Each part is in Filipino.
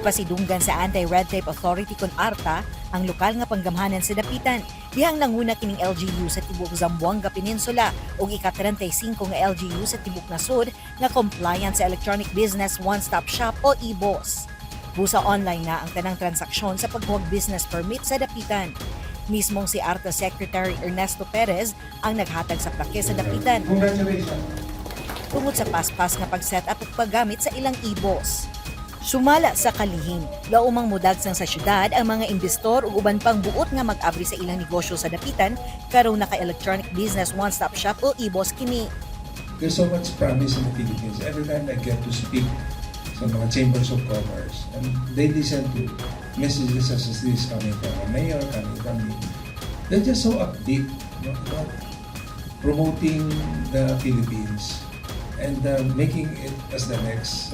Gipasidunggan sa Anti-Red Tape Authority kon ARTA ang lokal nga panggamhanan sa dapitan. Dihang nanguna kining LGU sa tibok Zamboanga Peninsula ug ika-35 nga LGU sa tibok nasud nga compliant sa Electronic Business One-Stop Shop o EBOS. Busa online na ang tanang transaksyon sa pagkuhag business permit sa dapitan. Mismong si ARTA Secretary Ernesto Perez ang naghatag sa plake sa dapitan. Congratulations. Tungod sa paspas nga pag-set up ug paggamit sa ilang EBOS. Sumala sa kalihim, laumang mudagsan sa syudad ang mga investor ug uban pang buot nga mag-abri sa ilang negosyo sa dapitan karon naka Electronic Business One-Stop Shop o EBOS kini. There's so much promise in the Philippines. Every time I get to speak sa mga chambers of commerce, and they listen to messages such as this coming from a mayor, coming from me. They're just so upbeat, about promoting the Philippines and making it as the next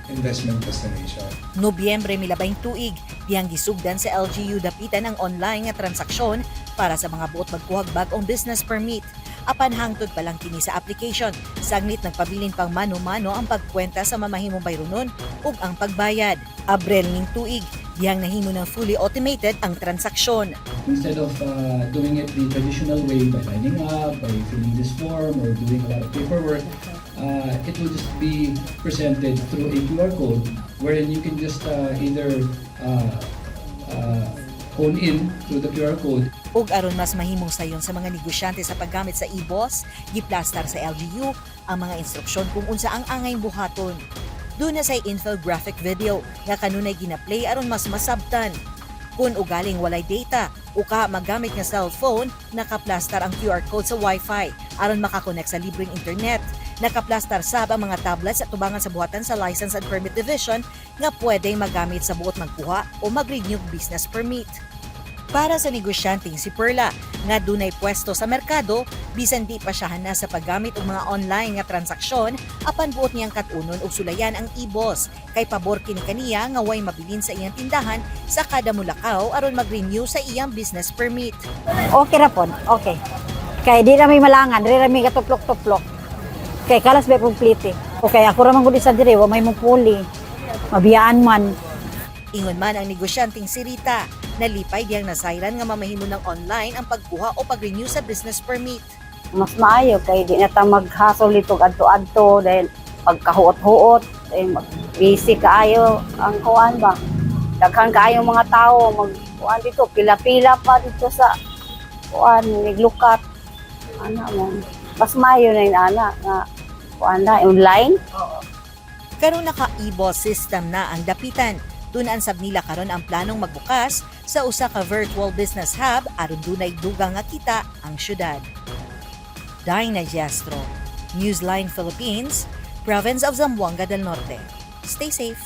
investment destination. Nobyembre milabay tuig, diyang gisugdan sa LGU dapitan ang online nga transaksyon para sa mga buot magkuhag bag-ong business permit. Apan hangtod pa lang kini sa application, sagnit nagpabilin pang mano-mano ang pagkwenta sa mamahimong bayronon ug ang pagbayad. Abril ning tuig, diyang nahimo ng fully automated ang transaksyon. Instead of doing it the traditional way by lining up, by filling this form or doing a lot of paperwork, it will just be presented through a QR code wherein you can just either phone in through the QR code. Ug aron mas mahimong sayon sa mga negosyante sa paggamit sa EBOS, giplastar sa LGU ang mga instruksyon kung unsa ang angay buhaton. Doon na say infographic video nga kanunay gina-play aron mas masabtan. Kung ugaling walay data o ka magamit nga cellphone, nakaplastar ang QR code sa Wi-Fi aron makakonect sa libreng internet. Nakaplastar sab ang mga tablets at tubangan sa buhatan sa License and Permit Division nga pwede magamit sa buot magkuha o mag-renew business permit. Para sa negosyanteng si Perla, nga dunay pwesto sa merkado, bisan di pa siya hana sa paggamit og mga online nga transaksyon, apan buot niyang katunon og sulayan ang EBOS, kay pabor kini kaniya nga way mabilin sa iyang tindahan sa kada mulakaw aron mag-renew sa iyang business permit. Okay ra pod, okay. Kay di ra may malangan, di ra may katuplok-tuplok. Kay kalas ba complete. Okay, ako ra man gud isa dire, wa may mupuli. Mabiyaan man. Ingon man ang negosyanteng si Rita, nalipay diyang nasayran nga mamahimo ng online ang pagkuha o pag-renew sa business permit. Mas maayo kay di na ta maghasol litog adto-adto dahil pagkahuot-huot, busy kaayo ang kuan ba. Daghan kaayo mga tao magkuan dito, pila-pila pa dito sa kuan niglukat. Ana mo. Mas maayo na yung ana nga kuan na online. Karon naka EBOS system na ang dapitan. Tunan sab nila karon ang planong magbukas sa usa ka virtual business hub aron dunay dugang nga kita ang syudad. Dina Diastro, Newsline Philippines, Province of Zamboanga del Norte. Stay safe.